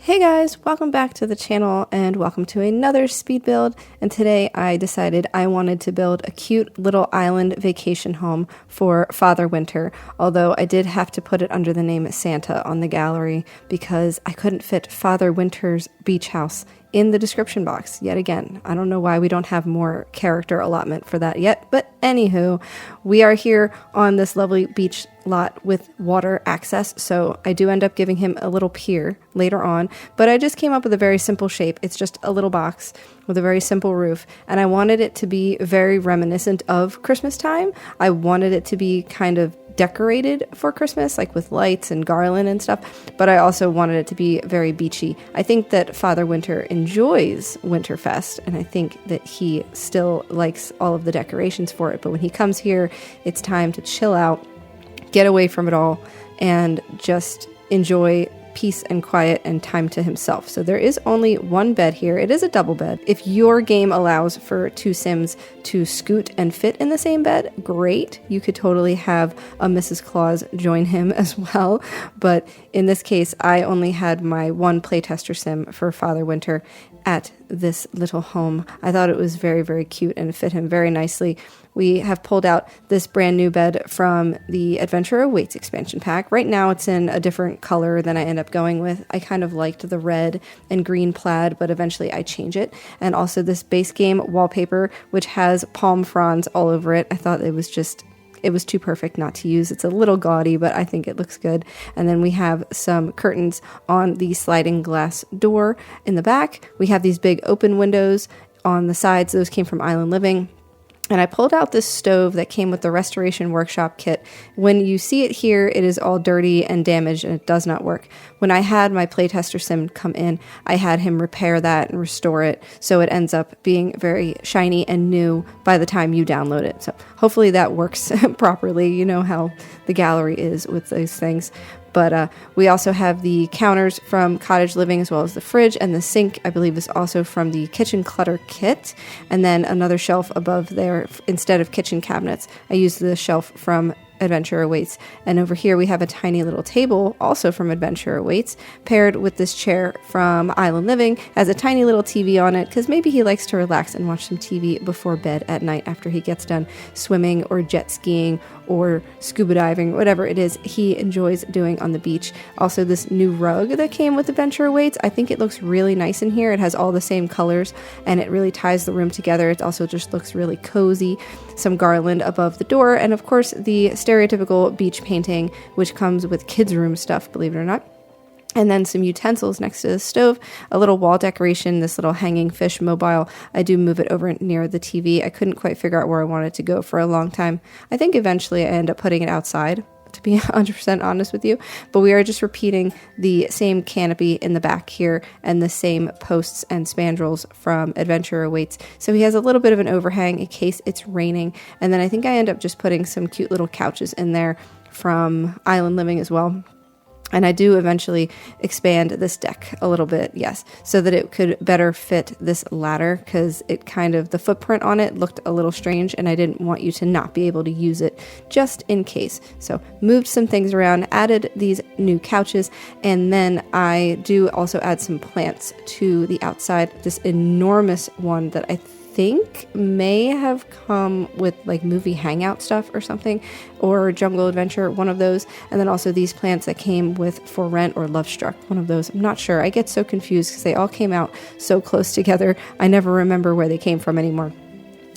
Hey guys, welcome back to the channel and welcome to another speed build. And today I decided I wanted to build a cute little island vacation home for Father Winter, although I did have to put it under the name Santa on the gallery because I couldn't fit Father Winter's beach house in the description box yet again. I don't know why we don't have more character allotment for that yet, but anywho, we are here on this lovely beach lot with water access, so I do end up giving him a little pier later on, but I just came up with a very simple shape. It's just a little box with a very simple roof, and I wanted it to be very reminiscent of Christmas time. I wanted it to be kind of decorated for Christmas, like with lights and garland and stuff, but I also wanted it to be very beachy. I think that Father Winter enjoys Winterfest, and I think that he still likes all of the decorations for it, but when he comes here, it's time to chill out, get away from it all, and just enjoy peace and quiet and time to himself. So there is only one bed here. It is a double bed. If your game allows for two Sims to scoot and fit in the same bed, great. You could totally have a Mrs. Claus join him as well. But in this case, I only had my one playtester Sim for Father Winter at this little home. I thought it was very, very cute and fit him very nicely. We have pulled out this brand new bed from the Adventure Awaits expansion pack. Right now it's in a different color than I end up going with. I kind of liked the red and green plaid, but eventually I change it. And also this base game wallpaper, which has palm fronds all over it. I thought it was too perfect not to use. It's a little gaudy, but I think it looks good. And then we have some curtains on the sliding glass door in the back. We have these big open windows on the sides. Those came from Island Living. And I pulled out this stove that came with the Restoration Workshop kit. When you see it here, it is all dirty and damaged and it does not work. When I had my playtester Sim come in, I had him repair that and restore it, so it ends up being very shiny and new by the time you download it. So hopefully that works properly. You know how the gallery is with those things. But we also have the counters from Cottage Living, as well as the fridge, and the sink, I believe, is also from the Kitchen Clutter kit. And then another shelf above there, instead of kitchen cabinets, I used the shelf from Adventure Awaits. And over here we have a tiny little table, also from Adventure Awaits, paired with this chair from Island Living. Has a tiny little TV on it, because maybe he likes to relax and watch some TV before bed at night after he gets done swimming or jet skiing or scuba diving, whatever it is he enjoys doing on the beach. Also, this new rug that came with Adventure Awaits, I think it looks really nice in here. It has all the same colors and it really ties the room together. It also just looks really cozy. Some garland above the door, and of course the stereotypical beach painting, which comes with kids' room stuff, believe it or not. And then some utensils next to the stove, a little wall decoration, this little hanging fish mobile. I do move it over near the TV. I couldn't quite figure out where I wanted to go for a long time. I think eventually I end up putting it outside, to be 100% honest with you. But we are just repeating the same canopy in the back here and the same posts and spandrels from Adventure Awaits. So he has a little bit of an overhang in case it's raining. And then I think I end up just putting some cute little couches in there from Island Living as well. And I do eventually expand this deck a little bit, yes, so that it could better fit this ladder, because it kind of, the footprint on it looked a little strange and I didn't want you to not be able to use it just in case. So moved some things around, added these new couches, and then I do also add some plants to the outside. This enormous one that I think may have come with like movie hangout stuff or something, or Jungle Adventure, one of those. And then also these plants that came with For Rent or Love Struck, one of those. I'm not sure. I get so confused because they all came out so close together. I never remember where they came from anymore.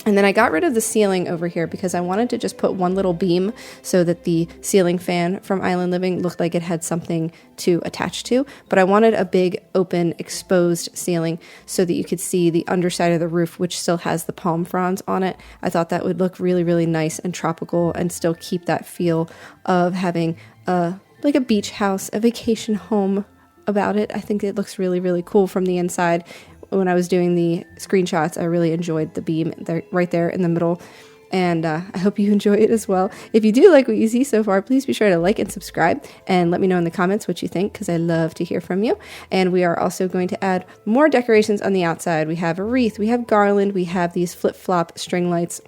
And then I got rid of the ceiling over here because I wanted to just put one little beam so that the ceiling fan from Island Living looked like it had something to attach to. But I wanted a big, open, exposed ceiling so that you could see the underside of the roof, which still has the palm fronds on it. I thought that would look really, really nice and tropical and still keep that feel of having like a beach house, a vacation home about it. I think it looks really, really cool from the inside. When I was doing the screenshots, I really enjoyed the beam there, right there in the middle, and I hope you enjoy it as well. If you do like what you see so far, please be sure to like and subscribe, and let me know in the comments what you think, because I love to hear from you. And we are also going to add more decorations on the outside. We have a wreath, we have garland, we have these flip-flop string lights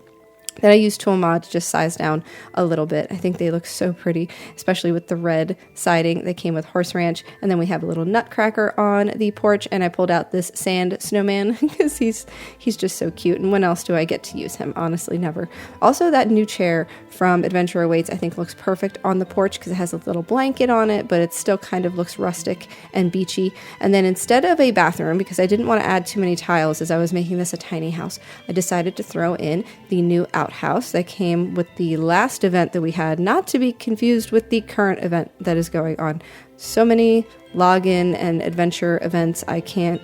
that I used Tool Mod to just size down a little bit. I think they look so pretty, especially with the red siding that came with Horse Ranch. And then we have a little nutcracker on the porch, and I pulled out this sand snowman because he's just so cute. And when else do I get to use him? Honestly, never. Also, that new chair from Adventure Awaits I think looks perfect on the porch because it has a little blanket on it, but it still kind of looks rustic and beachy. And then instead of a bathroom, because I didn't want to add too many tiles as I was making this a tiny house, I decided to throw in the new outhouse that came with the last event that we had, not to be confused with the current event that is going on. So many login and adventure events, I can't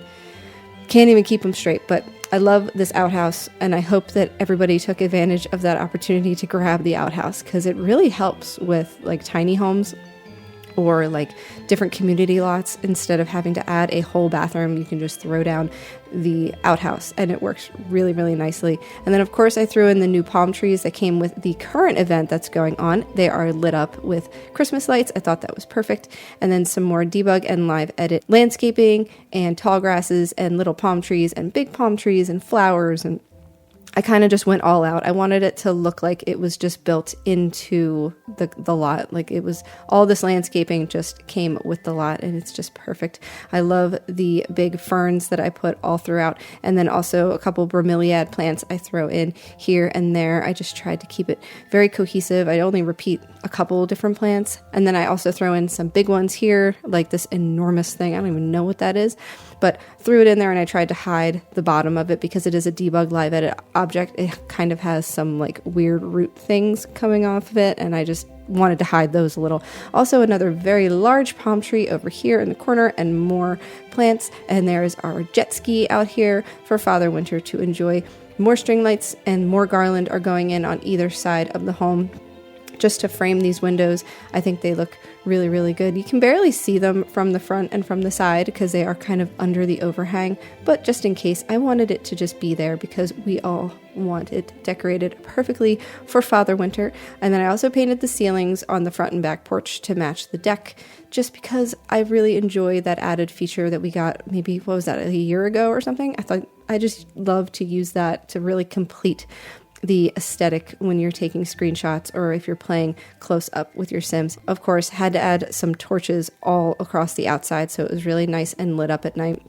even keep them straight, but I love this outhouse, and I hope that everybody took advantage of that opportunity to grab the outhouse, because it really helps with like tiny homes or like different community lots. Instead of having to add a whole bathroom, you can just throw down the outhouse, and it works really, really nicely. And then of course I threw in the new palm trees that came with the current event that's going on. They are lit up with Christmas lights. I thought that was perfect. And then some more debug and live edit landscaping and tall grasses and little palm trees and big palm trees and flowers, and I kind of just went all out. I wanted it to look like it was just built into the lot. Like it was, all this landscaping just came with the lot, and it's just perfect. I love the big ferns that I put all throughout, and then also a couple bromeliad plants I throw in here and there. I just tried to keep it very cohesive. I only repeat a couple different plants, and then I also throw in some big ones here, like this enormous thing. I don't even know what that is, but threw it in there, and I tried to hide the bottom of it because it is a debug live edit object. It kind of has some like weird root things coming off of it, and I just wanted to hide those a little. Also, another very large palm tree over here in the corner, and more plants. And there's our jet ski out here for Father Winter to enjoy. More string lights and more garland are going in on either side of the home, just to frame these windows. I think they look really, really good. You can barely see them from the front and from the side because they are kind of under the overhang, but just in case, I wanted it to just be there because we all want it decorated perfectly for Father Winter. And then I also painted the ceilings on the front and back porch to match the deck, just because I really enjoy that added feature that we got maybe, what was that, a year ago or something? I thought I just love to use that to really complete the aesthetic when you're taking screenshots or if you're playing close up with your Sims. Of course, had to add some torches all across the outside so it was really nice and lit up at night.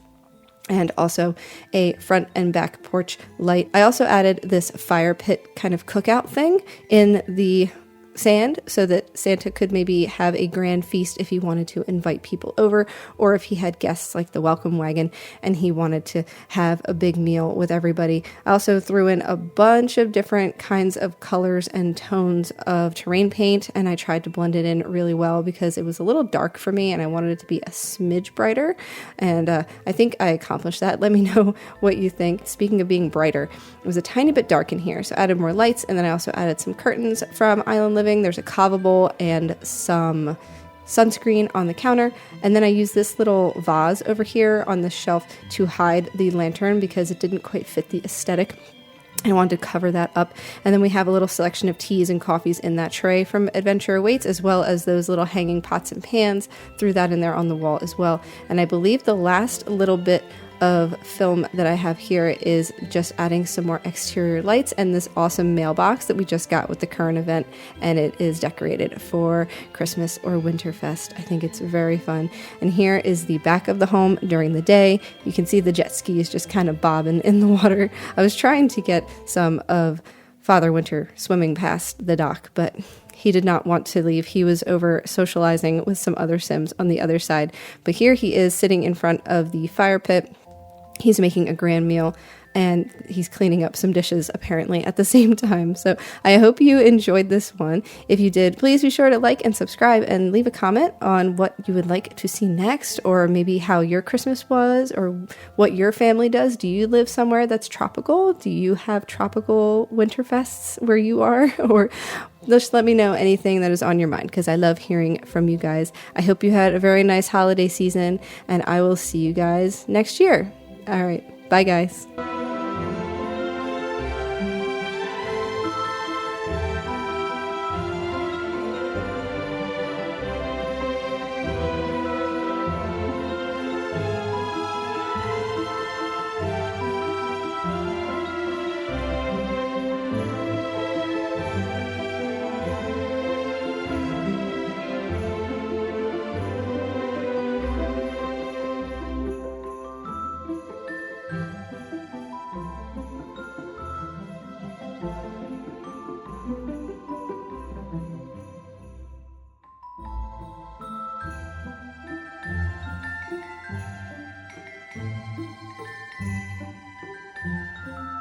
And also a front and back porch light. I also added this fire pit kind of cookout thing in the sand so that Santa could maybe have a grand feast if he wanted to invite people over, or if he had guests like the welcome wagon and he wanted to have a big meal with everybody. I also threw in a bunch of different kinds of colors and tones of terrain paint, and I tried to blend it in really well because it was a little dark for me and I wanted it to be a smidge brighter, and I think I accomplished that. Let me know what you think. Speaking of being brighter, it was a tiny bit dark in here, so I added more lights, and then I also added some curtains from Island Living. There's a kava bowl and some sunscreen on the counter, and then I used this little vase over here on the shelf to hide the lantern because it didn't quite fit the aesthetic. I wanted to cover that up. And then we have a little selection of teas and coffees in that tray from Adventure Awaits, as well as those little hanging pots and pans. Threw that in there on the wall as well. And I believe the last little bit of film that I have here is just adding some more exterior lights and this awesome mailbox that we just got with the current event, and it is decorated for Christmas or Winterfest. I think it's very fun. And here is the back of the home during the day. You can see the jet skis just kind of bobbing in the water. I was trying to get some of Father Winter swimming past the dock, but he did not want to leave. He was over socializing with some other Sims on the other side. But here he is sitting in front of the fire pit. He's making a grand meal, and he's cleaning up some dishes apparently at the same time. So I hope you enjoyed this one. If you did, please be sure to like and subscribe and leave a comment on what you would like to see next, or maybe how your Christmas was, or what your family does. Do you live somewhere that's tropical? Do you have tropical Winterfests where you are? Or just let me know anything that is on your mind, because I love hearing from you guys. I hope you had a very nice holiday season, and I will see you guys next year. All right. Bye, guys. you.